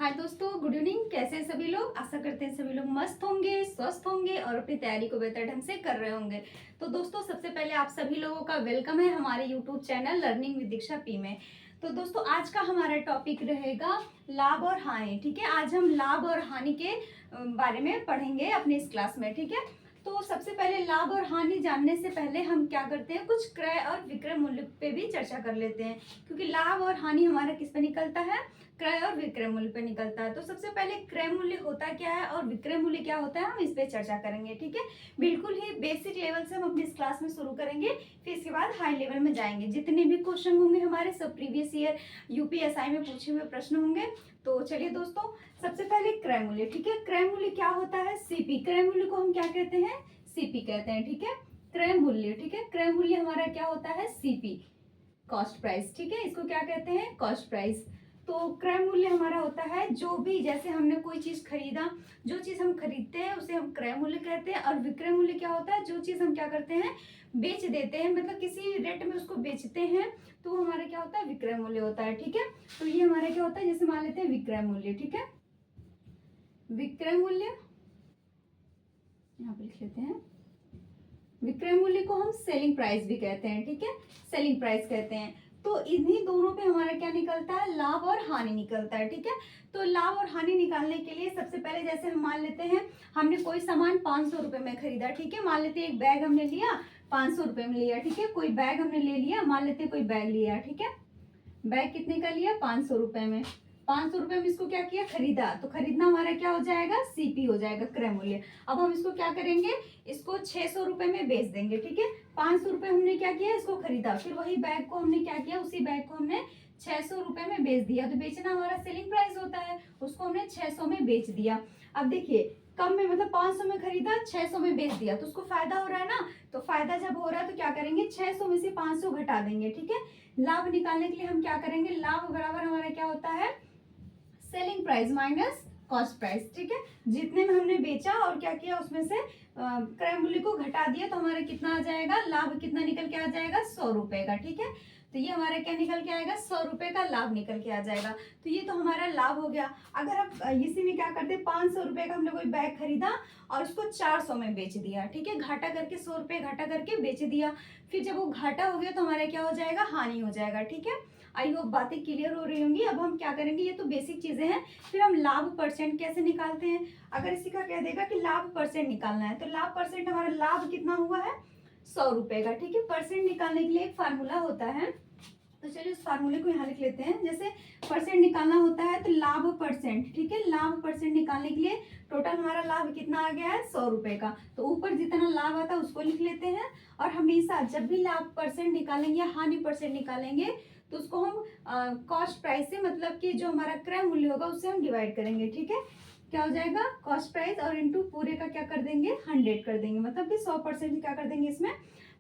हाय दोस्तों, good evening. कैसे हैं सभी लोग? आशा करते हैं सभी लोग मस्त होंगे, स्वस्थ होंगे और अपनी तैयारी को बेहतर ढंग से कर रहे होंगे। तो दोस्तों, सबसे पहले आप सभी लोगों का वेलकम है हमारे YouTube channel learning with Diksha P में। तो दोस्तों, आज का हमारा टॉपिक रहेगा लाभ और हानि। ठीक है, आज हम लाभ और हानि के बारे में पढ़ेंगे अपने इस क्लास में। ठीक है, तो सबसे पहले लाभ और हानि जानने से पहले हम क्या करते हैं, कुछ क्रय और विक्रय मूल्य पे भी चर्चा कर लेते हैं, क्योंकि लाभ और हानि हमारा किस पे निकलता है, क्रय और विक्रय मूल्य पे निकलता है। तो सबसे पहले क्रय मूल्य होता क्या है और विक्रय मूल्य क्या होता है, हम इस पे चर्चा करेंगे। ठीक है, बिल्कुल ही बेसिक लेवल से हम अपनी इस क्लास में शुरू करेंगे, फिर इसके बाद हाई लेवल में जाएंगे। जितने भी क्वेश्चन होंगे हमारे सब प्रीवियस ईयर यूपीएसआई में पूछे हुए प्रश्न होंगे। तो चलिए दोस्तों, सबसे पहले क्रय मूल्य। ठीक है, क्रय मूल्य क्या होता है, सीपी। क्रय मूल्य को हम क्या कहते हैं, सीपी कहते हैं। ठीक है, क्रय मूल्य। ठीक है, क्रय मूल्य हमारा क्या होता है, सीपी, कॉस्ट प्राइस। ठीक है, इसको क्या कहते हैं, कॉस्ट प्राइस। तो क्रय मूल्य हमारा होता है जो भी, जैसे हमने कोई चीज खरीदा, जो चीज हम खरीदते हैं उसे हम क्रय मूल्य कहते हैं। और विक्रय मूल्य क्या होता है, जो चीज हम क्या करते हैं, बेच देते हैं, मतलब किसी रेट में उसको बेचते हैं, तो वो हमारा क्या होता है, विक्रय मूल्य होता है। ठीक है, तो ये हमारा क्या होता है, जैसे मान लेते हैं विक्रय मूल्य। ठीक है, विक्रय मूल्य यहाँ पे लिख लेते हैं। विक्रय मूल्य को हम सेलिंग प्राइस भी कहते हैं। ठीक है, सेलिंग प्राइस कहते हैं। तो इन्हीं दोनों पे हमारा क्या निकलता है, लाभ और हानि निकलता है। ठीक है, तो लाभ और हानि निकालने के लिए सबसे पहले, जैसे हम मान लेते हैं हमने कोई सामान 500 रुपए में खरीदा। ठीक है, मान लेते हैं एक बैग हमने लिया, 500 रुपए में लिया। ठीक है, कोई बैग हमने ले लिया, मान लेते हैं कोई बैग लिया। ठीक है, बैग कितने का लिया, 500 रुपए में। 500 रुपए में इसको क्या किया, खरीदा। तो खरीदना हमारा क्या हो जाएगा, सीपी हो जाएगा, क्रय मूल्य। अब हम इसको क्या करेंगे, इसको 600 रुपए में बेच देंगे। ठीक है, 500 रुपए हमने क्या किया, इसको खरीदा, फिर वही बैग को हमने क्या किया, उसी बैग को हमने 600 रुपए में बेच दिया। तो बेचना हमारा सेलिंग प्राइस होता है, उसको हमने 600 में बेच दिया। अब देखिए, कम में मतलब 500 में खरीदा, 600 में बेच दिया, तो उसको फायदा हो रहा है ना। तो फायदा जब हो रहा है तो क्या करेंगे, 600 में से 500 घटा देंगे। ठीक है, लाभ निकालने के लिए हम क्या करेंगे, लाभ बराबर हमारा क्या होता है, selling price minus cost price. ठीक है, जितने में हमने बेचा और क्या किया, उसमें से क्रय मूल्य को घटा दिया, तो हमारा कितना आ जाएगा, लाभ कितना निकल के आ जाएगा, 100 रुपए का। ठीक है, तो ये हमारा क्या निकल के आएगा, 100 रुपए का लाभ निकल के आ जाएगा। तो ये तो हमारा लाभ हो गया। अगर आप इसी में क्या करते, 500 रुपए का हमने कोई बैग खरीदा और उसको 400 में बेच दिया। ठीक है, घाटा करके 100 रुपए घाटा करके बेच दिया, फिर जब वो घाटा हो गया तो हमारा क्या हो जाएगा, हानि हो जाएगा। ठीक है, आई होप बातें क्लियर हो रही होंगी। अब हम क्या करेंगे, ये तो बेसिक चीजें हैं, फिर हम लाभ परसेंट कैसे निकालते हैं। अगर इसी का कह देगा कि लाभ परसेंट निकालना है, तो लाभ परसेंट, हमारा लाभ कितना हुआ है, 100 रुपए का। ठीक है, परसेंट निकालने के लिए एक फार्मूला होता है, तो चलिए उस फार्मूले को यहाँ लिख लेते हैं। जैसे परसेंट निकालना होता है तो लाभ परसेंट। ठीक है, लाभ परसेंट निकालने के लिए टोटल हमारा लाभ कितना आ गया है, 100 रुपए का। तो ऊपर जितना लाभ आता है उसको लिख लेते हैं, और हमेशा जब भी लाभ परसेंट निकालेंगे या हानि परसेंट निकालेंगे तो उसको हम कॉस्ट प्राइस से, मतलब कि जो हमारा क्रय मूल्य होगा उससे हम डिवाइड करेंगे। ठीक है, क्या हो जाएगा, कॉस्ट प्राइस और इनटू पूरे का क्या कर देंगे, 100 कर देंगे, मतलब कि 100% क्या कर देंगे, इसमें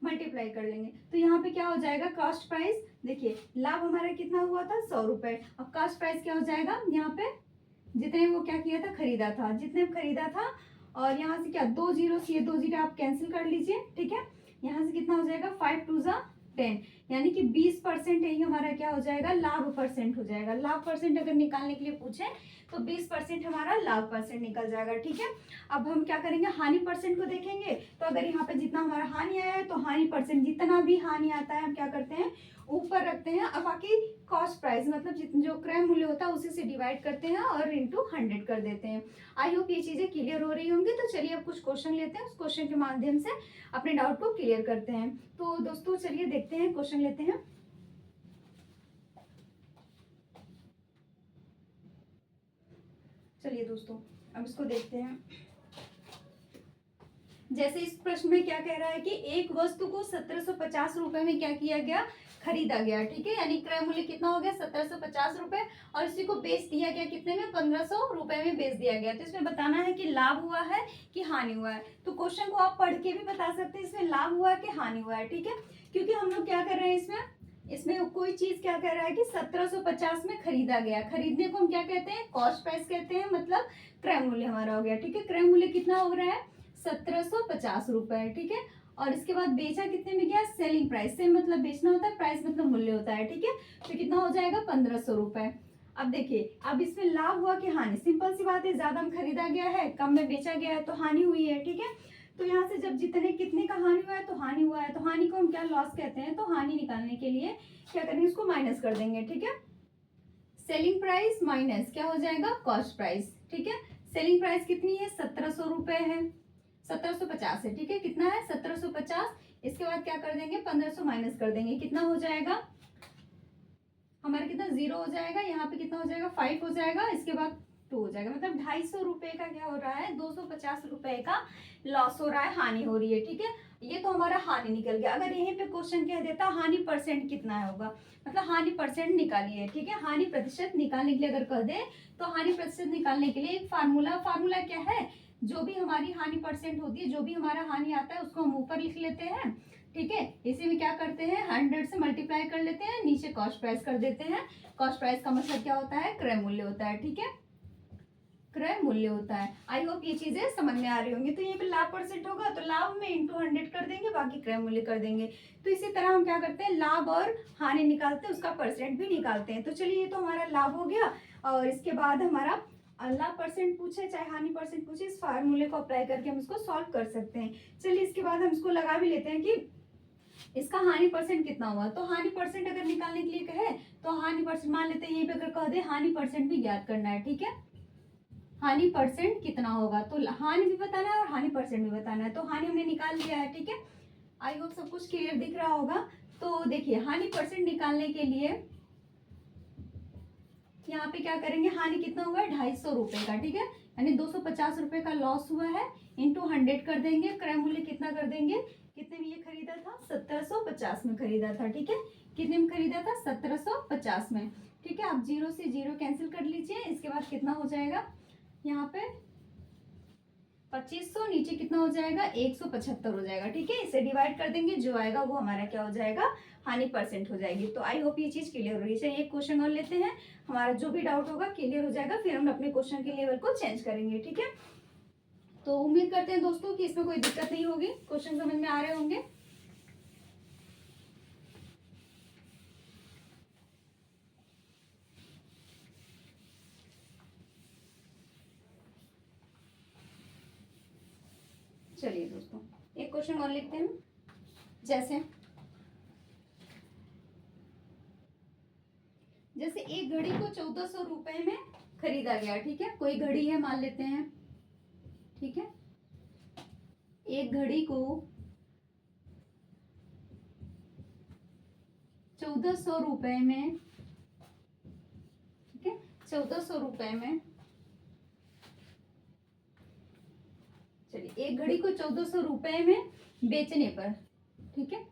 मल्टीप्लाई कर लेंगे। तो यहाँ पे क्या हो जाएगा, कॉस्ट प्राइस। देखिए, लाभ हमारा कितना हुआ था, 100 रुपए। अब कॉस्ट प्राइस क्या हो जाएगा, यहाँ पे जितने वो क्या किया था, खरीदा था, जितने खरीदा था, और यहाँ से क्या, 2 जीरो से ये 2 जीरो आप कैंसिल कर लीजिए। ठीक है, यहाँ से कितना हो जाएगा, 5 टू जा 10, यानी कि 20% यही हमारा क्या हो जाएगा, लाभ परसेंट हो जाएगा। लाभ परसेंट अगर निकालने के लिए पूछे तो 20% हमारा लाभ परसेंट निकल जाएगा। ठीक है, अब हम क्या करेंगे, हानि परसेंट को देखेंगे। तो अगर यहाँ पे जितना हमारा हानि आया है तो हानि परसेंट, जितना भी हानि आता है हम क्या करते हैं, ऊपर रखते हैं, और बाकी कॉस्ट प्राइस मतलब जितना जो क्रय मूल्य होता है उसी से डिवाइड करते हैं और इनटू 100 कर देते हैं। आई होप ये चीजें क्लियर हो रही होंगी। तो चलिए अब कुछ क्वेश्चन लेते हैं, उस क्वेश्चन के माध्यम से अपने डाउट को क्लियर करते हैं। तो दोस्तों चलिए देखते हैं, क्वेश्चन लेते हैं। चलिए दोस्तों, अब इसको देखते हैं। जैसे इस प्रश्न में क्या कह रहा है कि एक वस्तु को 1750 रुपए में क्या किया गया, खरीदा गया। ठीक है, यानी क्रय मूल्य कितना हो गया, 1750 रुपए, और इसी को बेच दिया गया कितने में, 1500 रुपए में बेच दिया गया। तो इसमें बताना है कि लाभ हुआ है कि हानि हुआ है। तो क्वेश्चन को आप पढ़ के भी बता सकते हैं इसमें लाभ हुआ है कि हानि हुआ है। ठीक है, क्योंकि हम लोग क्या कर रहे हैं, इसमें कोई चीज क्या कह रहा है कि 1750 में खरीदा गया। खरीदने को हम क्या कहते हैं, कॉस्ट प्राइस कहते हैं, मतलब क्रय मूल्य हमारा हो गया। ठीक है, क्रय मूल्य कितना हो रहा है, 1750 रुपए। ठीक है, और इसके बाद बेचा कितने में गया, सेलिंग प्राइस से, मतलब बेचना होता है, प्राइस मतलब मूल्य होता है। ठीक है, तो कितना हो जाएगा, 1500 रुपए। अब देखिए, अब इसमें लाभ हुआ कि हानि, सिंपल सी बात है, ज्यादा में खरीदा गया है, कम में बेचा गया है तो हानि हुई है, ठीक है। तो यहाँ से जब जितने कितने का हानि हुआ है तो हानि हुआ है, तो हानि को हम क्या लॉस कहते हैं, तो हानि निकालने के लिए क्या करेंगे, उसको माइनस कर देंगे, ठीक है। सेलिंग प्राइस माइनस क्या हो जाएगा, कॉस्ट प्राइस, ठीक है। सेलिंग प्राइस कितनी है, 1700 रुपए है, 1750 है, ठीक है। कितना है, 1750। इसके बाद क्या कर देंगे, 1500 माइनस कर देंगे, कितना हो जाएगा हमारा, कितना, 0 हो जाएगा। यहाँ पे कितना हो जाएगा, 5 हो जाएगा। इसके बाद 2 हो जाएगा, मतलब 250 रुपए का क्या हो रहा है, 250 रुपए का लॉस हो रहा है, हानि हो रही है, ठीक है। ये तो हमारा हानि निकल गया। अगर यहीं पे क्वेश्चन कह देता हानि परसेंट कितना होगा, मतलब हानि परसेंट निकालिए, ठीक है। हानि प्रतिशत निकालने के लिए अगर कह दे तो हानि प्रतिशत निकालने के लिए एक फार्मूला क्या है, जो भी हमारी हानि परसेंट होती है, जो भी हमारा हानि आता है उसको हम ऊपर लिख लेते हैं, ठीक है। इसी में क्या करते हैं, 100 से मल्टीप्लाई कर लेते हैं, नीचे कॉस्ट प्राइस कर देते हैं। कॉस्ट प्राइस का मतलब क्या होता है, क्रय मूल्य होता है, ठीक है, क्रय मूल्य होता है। आई होप ये चीजें समझ में आ रही होंगी। तो ये पे लाभ परसेंट होगा तो लाभ में इंटू 100 कर देंगे, बाकी क्रय मूल्य कर देंगे। तो इसी तरह हम क्या करते हैं, लाभ और हानि निकालते हैं, उसका परसेंट भी निकालते हैं। तो चलिए, ये तो हमारा लाभ हो गया। और इसके बाद हमारा लाभ परसेंट पूछे चाहे हानि परसेंट पूछे, इस फार्मूले को अप्लाई करके हम इसको सॉल्व कर सकते हैं। चलिए, इसके बाद हम इसको लगा भी लेते हैं कि इसका हानि परसेंट कितना हुआ। तो हानि परसेंट अगर निकालने के लिए कहे तो हानि परसेंट मान लेते हैं, यहीं पे अगर कह दे हानि परसेंट भी ज्ञात करना है, ठीक है। हानि परसेंट कितना होगा, तो हानि भी बताना है और हानि परसेंट भी बताना है। तो हानि हमने निकाल लिया है, ठीक है। आई होप सब कुछ क्लियर दिख रहा होगा। तो देखिए, हानि परसेंट निकालने के लिए यहाँ पे क्या करेंगे, हानि कितना हुआ है, 250 रुपए का, ठीक है, यानी 250 रुपए का लॉस हुआ है, इंटू 100 कर देंगे। क्रय मूल्य कितना कर देंगे, कितने में ये खरीदा था, 1750 में खरीदा था, ठीक है। कितने में खरीदा था, 1750 में, ठीक है। आप 0 से 0 कैंसिल कर लीजिए। इसके बाद कितना हो जाएगा, यहाँ पे 2500, नीचे कितना हो जाएगा, 175 हो जाएगा, ठीक है। इसे डिवाइड कर देंगे, जो आएगा वो हमारा क्या हो जाएगा, हानि परसेंट हो जाएगी। तो आई होप ये चीज क्लियर हो रही है। चलिए, एक क्वेश्चन और लेते हैं, हमारा जो भी डाउट होगा क्लियर हो जाएगा, फिर हम अपने क्वेश्चन के लेवल को चेंज करेंगे, ठीक है। तो उम्मीद करते हैं दोस्तों कि इसमें कोई दिक्कत नहीं होगी, क्वेश्चन समझ में आ रहे होंगे। चलिए दोस्तों, एक क्वेश्चन और लिखते हैं। जैसे एक घड़ी को 1400 रुपए में खरीदा गया, ठीक है। कोई घड़ी है मान लेते हैं, ठीक है। एक घड़ी को 1400 रुपए में, ठीक है, 1400 रुपए में, चलिए, एक घड़ी को 1400 रुपए में बेचने पर, ठीक है,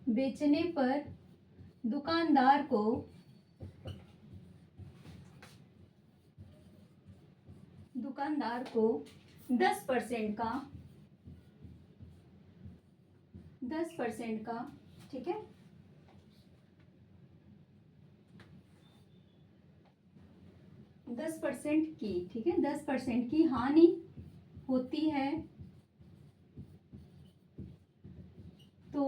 बेचने पर दुकानदार को दुकानदार को 10% का 10% का, ठीक है, 10% की, ठीक है, 10% की हानि होती है तो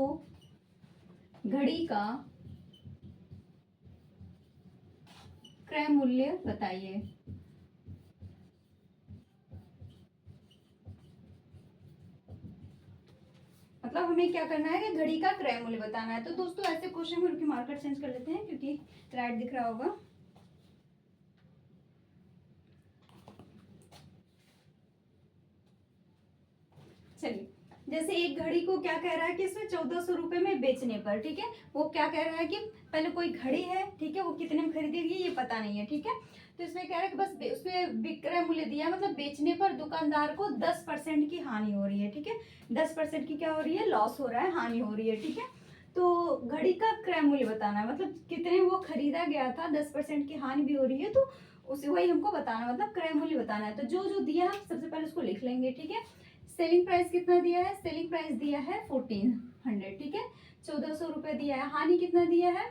घड़ी का क्रय मूल्य बताइए। मतलब हमें क्या करना है कि घड़ी का क्रय मूल्य बताना है। तो दोस्तों, ऐसे क्वेश्चन में रुकिए, मार्कर चेंज कर लेते हैं क्योंकि राइट दिख रहा होगा। चलिए, जैसे एक घड़ी को क्या कह रहा है कि इसमें 1400 रुपए में बेचने पर, ठीक है, वो क्या कह रहा है कि पहले कोई घड़ी है, ठीक है, वो कितने में खरीदी गई ये पता नहीं है, ठीक है। तो इसमें कह रहा है कि बस उसमें विक्रय मूल्य दिया, मतलब बेचने पर दुकानदार को 10% की हानि हो रही है, ठीक है। 10% की क्या हो रही है, लॉस हो रहा है, हानि हो रही है, ठीक है। तो घड़ी का क्रय मूल्य बताना है, मतलब कितने वो खरीदा गया था, 10% की हानि भी हो रही है, तो उसे वही हमको बताना, मतलब क्रय मूल्य बताना है। तो जो जो दिया सबसे पहले उसको लिख लेंगे, ठीक है। सेलिंग प्राइस कितना दिया है, सेलिंग प्राइस दिया है 1400, ठीक है। 1400 रुपए दिया है। हानि कितना दिया है,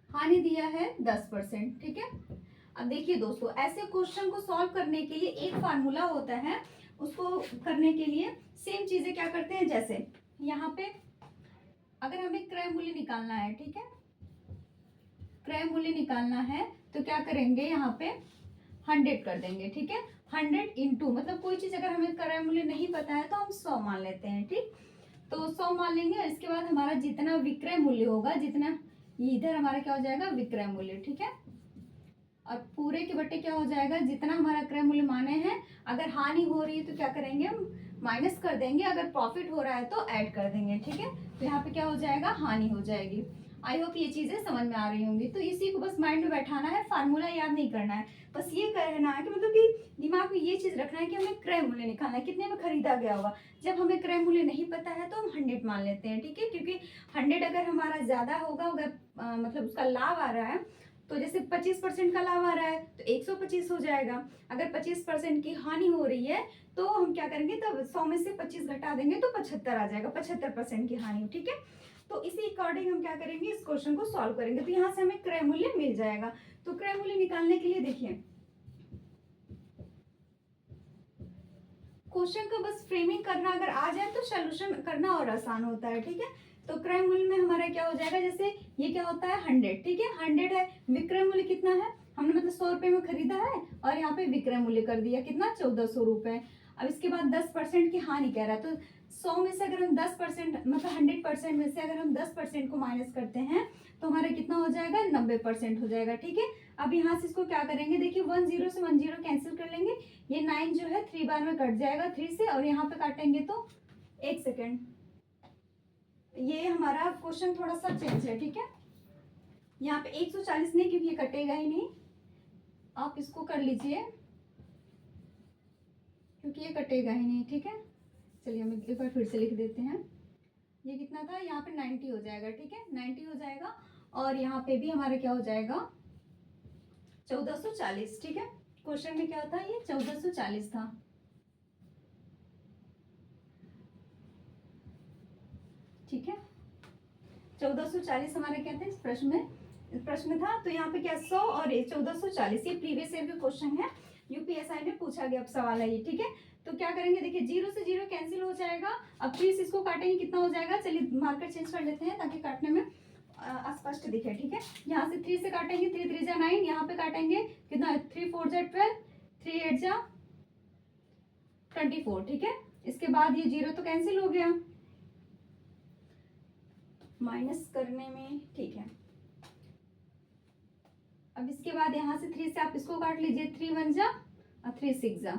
हानि दिया है 10%, ठीक है। अब देखिए दोस्तों, ऐसे क्वेश्चन को सॉल्व करने के लिए एक फार्मूला होता है, उसको करने के लिए सेम चीजें क्या करते हैं, जैसे यहाँ पे अगर हमें क्रय मूल्य निकालना है, ठीक है, क्रय मूल्य निकालना है तो क्या करेंगे, यहाँ पे 100 कर देंगे, ठीक है। 100 इंटू, मतलब कोई चीज अगर हमें क्रय मूल्य नहीं पता है तो हम 100 मान लेते हैं, ठीक। तो 100 मान लेंगे और इसके बाद हमारा जितना विक्रय मूल्य होगा, जितना इधर हमारा क्या हो जाएगा, विक्रय मूल्य, ठीक है। और पूरे के बट्टे क्या हो जाएगा, जितना हमारा क्रय मूल्य माने हैं। अगर हानि हो रही है तो क्या करेंगे, हम माइनस कर देंगे, अगर प्रॉफिट हो रहा है तो ऐड कर देंगे, ठीक है। तो यहाँ पे क्या हो जाएगा, हानि हो जाएगी। आई होप ये चीजें समझ में आ रही होंगी। तो इसी को बस माइंड में बैठाना है, फार्मूला याद नहीं करना है, बस ये कहना है कि मतलब कि दिमाग में ये चीज रखना है कि हमें क्रय मूल्य निकालना है, कितने में खरीदा गया होगा। जब हमें क्रय मूल्य नहीं पता है तो हम 100 मान लेते हैं, ठीक है। क्योंकि 100 अगर हमारा ज्यादा होगा, अगर मतलब उसका लाभ आ रहा है, तो जैसे 25% का लाभ आ रहा है तो 125 हो जाएगा। अगर 25% की हानि हो रही है तो हम क्या करेंगे, तब 100 में से 25 घटा देंगे तो 75 आ जाएगा, 75% की हानि, ठीक है। तो इसी अकॉर्डिंग हम क्या करेंगे, इस क्वेश्चन को सॉल्व करेंगे। तो यहाँ से हमें क्रय मूल्य मिल जाएगा। तो क्रय मूल्य निकालने के लिए देखिए, क्वेश्चन का बस फ्रेमिंग करना अगर आ जाए तो सोल्यूशन करना और आसान होता है, ठीक है। तो क्रय मूल्य में हमारा क्या हो जाएगा, जैसे ये क्या होता है 100, ठीक है। 100 है, विक्रय मूल्य कितना है, हमने मतलब 100 रुपए में खरीदा है और यहाँ पे विक्रय मूल्य कर दिया कितना, 1400 रुपए। अब इसके बाद 10% की हानि कह रहा है, तो 100 में से अगर हम 10% मतलब 100% में से अगर हम 10% को माइनस करते हैं तो हमारा कितना हो जाएगा, 90% हो जाएगा, ठीक है। अब यहाँ से इसको क्या करेंगे, देखिए 10 से 10 कैंसिल कर लेंगे, ये 9 जो है 3 बार में कट जाएगा 3 से, और यहाँ पे काटेंगे तो 1 सेकेंड, ये हमारा क्वेश्चन थोड़ा सा चेंज है, ठीक है। यहाँ पे 140 नहीं, क्योंकि ये कटेगा ही नहीं, आप इसको कर लीजिए क्योंकि ये कटेगा ही नहीं, ठीक है। चलिए हम एक बार फिर से लिख देते हैं, ये कितना था, यहाँ पे 90 हो जाएगा, ठीक है, 90 हो जाएगा। और यहाँ पे भी हमारा क्या हो जाएगा, 1440, ठीक है। क्वेश्चन में क्या था, ये 1440 था, ठीक है। 1440 हमारा क्या था इस प्रश्न था। तो यहाँ पे क्या 100 और 1440, ये प्रीवियस ईयर का क्वेश्चन है, यूपीएसआई में पूछा गया सवाल है ये, ठीक है। तो क्या करेंगे, देखिए 0 से 0 कैंसिल हो जाएगा। अब 30 इसको काटेंगे कितना हो जाएगा, चलिए मार्कर चेंज कर लेते हैं ताकि काटने में स्पष्ट दिखे, ठीक है। यहाँ से 3 से काटेंगे, 3 3 जा 9, यहाँ पे काटेंगे कितना, 3 4 जा 12, 3 8 जा 24, ठीक है। इसके बाद ये 0 तो कैंसिल हो गया माइनस करने में, ठीक है। अब इसके बाद यहाँ से 3 से आप इसको काट लीजिए, 3 1 जा और 3 6 जा,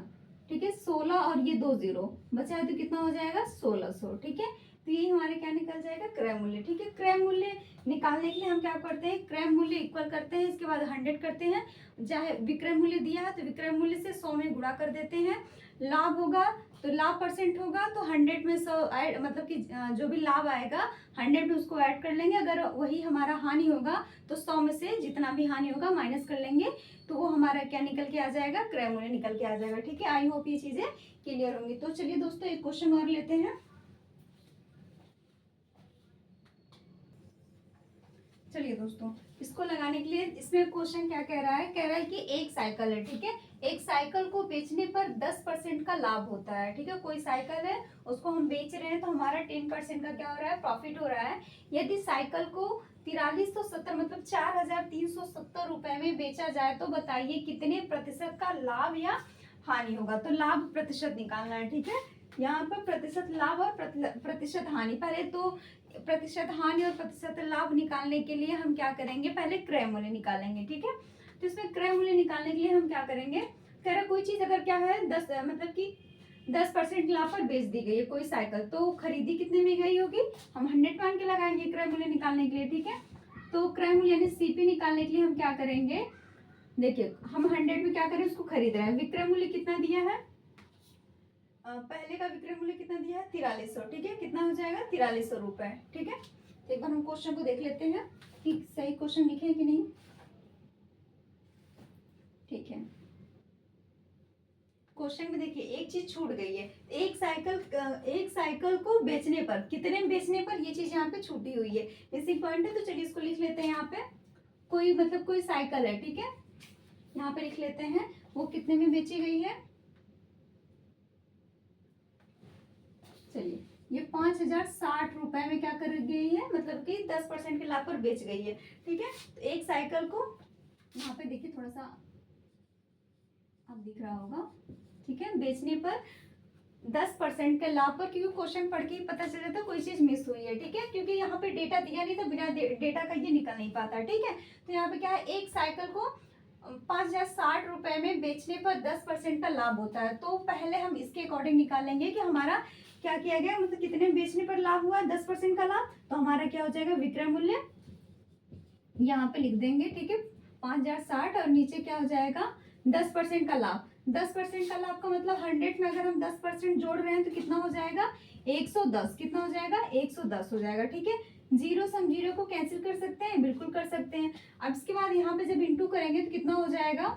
ठीक है। 16 और ये 2 0 बचा है तो कितना हो जाएगा, 1600, ठीक है। तो ये हमारे क्या निकल जाएगा, क्रय मूल्य, ठीक है। क्रय मूल्य निकालने के लिए हम क्या करते हैं, क्रय मूल्य इक्वल करते हैं, इसके बाद 100 करते हैं, चाहे विक्रय मूल्य दिया है तो विक्रय मूल्य से 100 में गुणा कर देते हैं। लाभ होगा तो लाभ परसेंट होगा तो 100 में 100 ऐड, मतलब कि जो भी लाभ आएगा 100 में उसको ऐड कर लेंगे। अगर वही हमारा हानि होगा तो 100 में से जितना भी हानि होगा माइनस कर लेंगे, तो वो हमारा क्या निकल के आ जाएगा, क्रय मूल्य निकल के आ जाएगा, ठीक है। आई होप ये चीजें क्लियर होंगी। तो चलिए दोस्तों एक क्वेश्चन और लेते हैं। चलिए दोस्तों इसको लगाने के लिए, इसमें क्वेश्चन क्या कह रहा है, कह रहा है कि एक साइकिल है, ठीक है। एक साइकिल को बेचने पर 10% का लाभ होता है, ठीक है। कोई साइकिल है उसको हम बेच रहे हैं तो हमारा 10% का क्या हो रहा है, प्रॉफिट हो रहा है। यदि साइकिल को 4370 मतलब 4370 रुपए में बेचा जाए तो बताइए कितने प्रतिशत का लाभ या हानि होगा। तो लाभ प्रतिशत निकालना है, ठीक है। यहाँ पर प्रतिशत लाभ और प्रतिशत हानि, पहले तो प्रतिशत हानि और प्रतिशत लाभ निकालने के लिए हम क्या करेंगे, पहले क्रय मूल्य निकालेंगे, ठीक है। तो इसमें क्रय मूल्य निकालने के लिए हम क्या करेंगे, कह रहा कोई चीज अगर क्या है 10 मतलब कि 10% लाभ पर बेच दी गई है कोई साइकिल, तो खरीदी कितने में गई होगी, हम 100 मान के लगाएंगे क्रय मूल्य निकालने के लिए, ठीक है। तो क्रय मूल्य यानी सीपी निकालने के लिए हम क्या करेंगे, देखिए हम 100 में क्या करें, उसको खरीद रहे हैं, विक्रय मूल्य कितना दिया है, पहले का विक्रय मूल्य कितना दिया है, 4300, ठीक है। कितना हो जाएगा, 4300 रुपए, ठीक है। तो एक बार हम क्वेश्चन को देख लेते हैं कि सही क्वेश्चन लिखे हैं कि नहीं, ठीक है। क्वेश्चन में देखिए एक चीज छूट गई है, एक साइकिल को बेचने पर, कितने में बेचने पर, ये चीज यहाँ पे छूटी हुई है, बेसिक पॉइंट है। तो चलिए इसको लिख लेते हैं, यहाँ पे कोई मतलब कोई साइकिल है, ठीक है, यहाँ पे लिख लेते हैं वो कितने में बेची गई है। चलिए ये 5,060 रुपए में क्या कर गई है, मतलब कि 10% के लाभ पर बेच गई है। ठीक है, तो एक साइकिल को यहाँ पे देखिए, थोड़ा सा अब दिख रहा होगा। ठीक है, बेचने पर 10% के लाभ पर, क्योंकि क्वेश्चन पढ़ के ही पता चल जाता है कोई चीज मिस हुई है। ठीक है, क्योंकि यहाँ पे डेटा दिया नहीं था, बिना डेटा का ये निकल नहीं पाता। ठीक है, तो यहाँ पे क्या है, एक साइकिल को 5,060 रुपए में बेचने पर 10% का लाभ होता है। तो पहले हम इसके अकॉर्डिंग निकालेंगे कि हमारा क्या किया गया, मतलब कितने में बेचने पर लाभ हुआ, 10% का लाभ। तो हमारा क्या हो जाएगा, विक्रय मूल्य यहाँ पे लिख देंगे। ठीक है, 5,060 और नीचे क्या हो जाएगा, 10% का लाभ। 10% का लाभ का मतलब 100 में अगर हम 10% जोड़ रहे हैं तो कितना हो जाएगा, 110। कितना हो जाएगा, 110 हो जाएगा। ठीक है, जीरो से हम जीरो को कैंसिल कर सकते हैं, बिल्कुल कर सकते हैं। अब इसके बाद यहाँ पे जब इंटू करेंगे तो कितना हो जाएगा,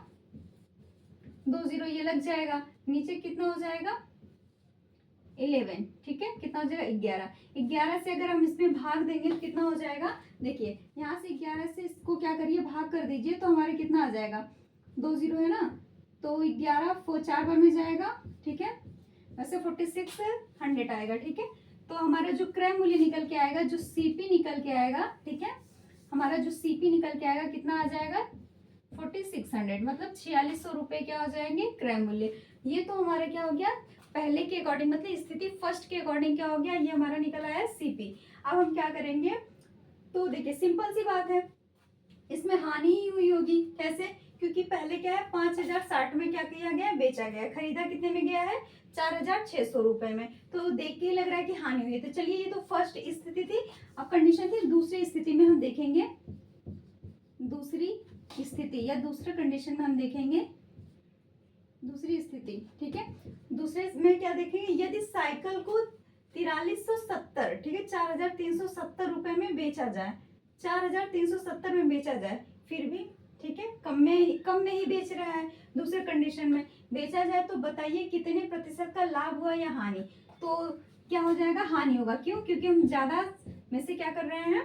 2 जीरो ये लग जाएगा, नीचे कितना हो जाएगा, 11। ठीक है, कितना हो जाएगा, 11। 11 से अगर हम इसमें भाग देंगे तो कितना हो जाएगा, देखिए यहाँ से 11 से इसको क्या करिए, भाग कर दीजिए, तो हमारे कितना आ जाएगा, 2 जीरो है ना, तो 11 4 बार में जाएगा। ठीक है, वैसे 46 100 आएगा। ठीक है, तो हमारा जो क्रय मूल्य निकल के आएगा, जो सीपी निकल के आएगा, ठीक है, हमारा जो सीपी निकल के आएगा कितना आ जाएगा, 4600, मतलब 4600 रुपए क्या हो जाएंगे, क्रय मूल्य। ये तो हमारा क्या हो गया, पहले के अकॉर्डिंग, मतलब स्थिति फर्स्ट के अकॉर्डिंग क्या हो गया, ये हमारा निकल आया सीपी। अब हम क्या करेंगे, तो देखिए सिंपल सी बात है, इसमें हानि ही हुई होगी। कैसे, क्योंकि पहले क्या है, 5,060 में क्या किया गया, बेचा गया, खरीदा कितने में गया है, 4,600 रुपए में। तो देख के ही लग रहा है कि हानि हुई है। तो चलिए, ये तो फर्स्ट स्थिति थी। अब कंडीशन थी दूसरी स्थिति में, हम देखेंगे दूसरी स्थिति या दूसरे कंडीशन में हम देखेंगे दूसरी स्थिति। ठीक है, दूसरे में क्या देखेंगे, यदि साइकिल को 4370, ठीक है, 4,370 रुपए में बेचा जाए, 4,370 में बेचा जाए, फिर भी ठीक है, कम में ही बेच रहा है। दूसरे कंडीशन में बेचा जाए तो बताइए कितने प्रतिशत का लाभ हुआ या हानि। तो क्या हो जाएगा, हानि होगा। क्यों, क्योंकि हम ज्यादा में से क्या कर रहे हैं,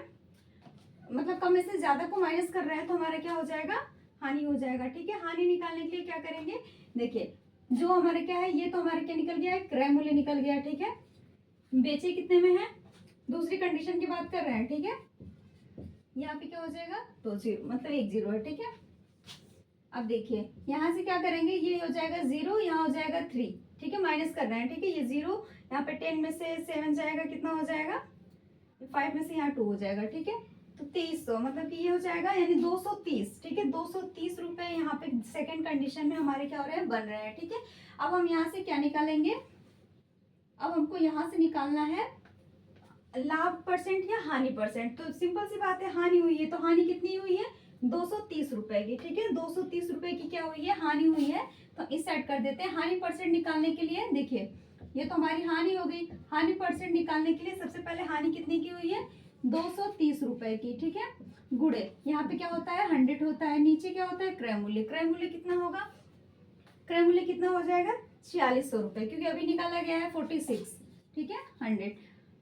मतलब कम में से ज्यादा को माइनस कर रहे हैं, तो हमारा क्या हो जाएगा, हानि हो जाएगा। ठीक है, हानि निकालने के लिए क्या करेंगे, देखिए जो हमारे क्या है, ये तो हमारे क्या निकल गया है, क्रय मूल्य निकल गया। ठीक है, बेचे कितने में है, दूसरी कंडीशन की बात कर रहे हैं। ठीक है, यहाँ पे क्या हो जाएगा, 2 जीरो, मतलब 1 जीरो है। ठीक है, अब देखिए यहाँ से क्या करेंगे, ये हो जाएगा 0, यहाँ हो जाएगा 3। ठीक है, माइनस कर रहे हैं। ठीक है, ये 0, यहाँ पे 10 में से 7 जाएगा, कितना हो जाएगा, 5 में से यहाँ 2 हो जाएगा। ठीक है, तो 2300, मतलब कि ये हो जाएगा यानी 230। ठीक है, 230 रुपए यहाँ पे सेकंड कंडीशन में हमारे क्या हो रहे हैं, बन रहे हैं। ठीक है, अब हम यहाँ से क्या निकालेंगे, अब हमको यहाँ से निकालना है लाभ परसेंट या हानि परसेंट। तो सिंपल सी बात है, हानि हुई है, तो हानि कितनी हुई है, 230 रुपए की। ठीक है, 230 रुपए की क्या हुई है, हानि हुई है। तो इस साइड कर देते हैं। हानि परसेंट निकालने के लिए देखिए, ये तो हमारी हानि हो गई। हानि परसेंट निकालने के लिए सबसे पहले हानि कितनी की हुई है, 230 रुपए की। ठीक है, गुड़े यहाँ पे क्या होता है, 100 होता है, नीचे क्या होता है, क्रय मूल्य। क्रय मूल्य कितना होगा, क्रय मूल्य कितना हो जाएगा, 4600 रुपए, क्योंकि अभी निकाला गया है 46। ठीक है, 100।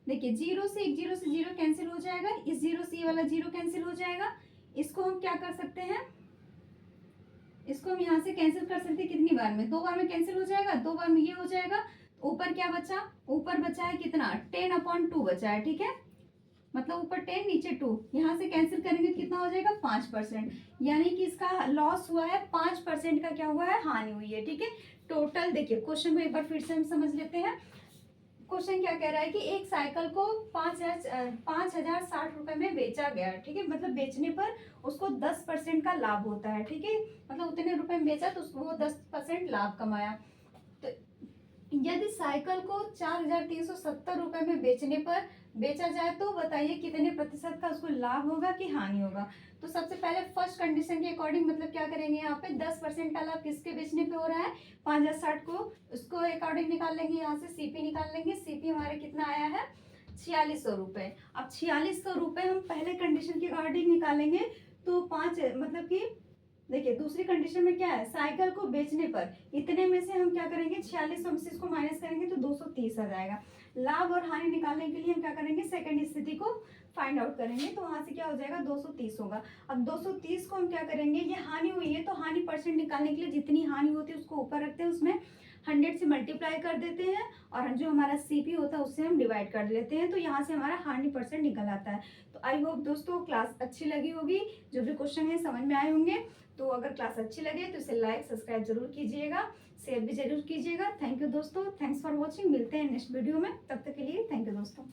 देखिए जीरो से जीरो कैंसिल हो जाएगा, इस जीरो से ये वाला जीरो कैंसिल हो जाएगा। इसको हम क्या कर सकते हैं, इसको हम यहाँ से कैंसिल कर सकते हैं कितनी बार में, 2 बार में कैंसिल हो जाएगा, 2 बार में ये हो जाएगा। ऊपर क्या बचा, ऊपर बचा है कितना, 10/2 बचा है। ठीक है, मतलब ऊपर 10 नीचे 2, यहाँ से कैंसिल करेंगे तो कितना हो जाएगा, 5%, यानी कि इसका लॉस हुआ है, 5% का क्या हुआ है, हानि हुई है। ठीक है, टोटल देखिए क्वेश्चन को एक बार फिर से हम समझ लेते हैं। क्वेश्चन क्या कह रहा है कि एक साइकिल को 5,060 रुपए में बेचा गया। ठीक है, मतलब बेचने पर उसको 10% का लाभ होता है। ठीक है, मतलब उतने रुपए में बेचा तो उसको वो 10% लाभ कमाया। तो यदि साइकिल को 4,370 रुपए में बेचने पर बेचा जाए तो बताइए कितने प्रतिशत का उसको लाभ होगा कि हानि होगा। तो सबसे पहले फर्स्ट कंडीशन के अकॉर्डिंग मतलब क्या करेंगे, यहाँ पे 10% का लाभ किसके बेचने पे हो रहा है, 5,060 को, उसको अकॉर्डिंग निकाल लेंगे। यहाँ से सीपी निकाल लेंगे। सीपी हमारे कितना आया है, 4600 रुपए। अब 4600 रुपए हम पहले कंडीशन के अकॉर्डिंग निकालेंगे तो 5, मतलब कि देखिए दूसरी कंडीशन में क्या है, साइकिल को बेचने पर इतने में से हम क्या करेंगे, 4600 में से इसको माइनस करेंगे तो 230 आ जाएगा। लाभ और हानि निकालने के लिए हम क्या करेंगे, सेकंड स्थिति को फाइंड आउट करेंगे। तो वहां से क्या हो जाएगा, 230 होगा। अब 230 को हम क्या करेंगे, ये हानि हुई है तो हानि परसेंट निकालने के लिए जितनी हानि होती है उसको ऊपर रखते हैं, उसमें 100 से मल्टीप्लाई कर देते हैं और जो हमारा CP होता है उससे हम डिवाइड कर लेते हैं, तो यहाँ से हमारा 100% निकल आता है। तो आई होप दोस्तों क्लास अच्छी लगी होगी, जो भी क्वेश्चन है समझ में आए होंगे। तो अगर क्लास अच्छी लगे तो इसे लाइक सब्सक्राइब जरूर कीजिएगा, शेयर भी जरूर कीजिएगा। थैंक यू दोस्तों, थैंक्स फॉर वॉचिंग। मिलते हैं नेक्स्ट वीडियो में, तब तक के लिए थैंक यू दोस्तों।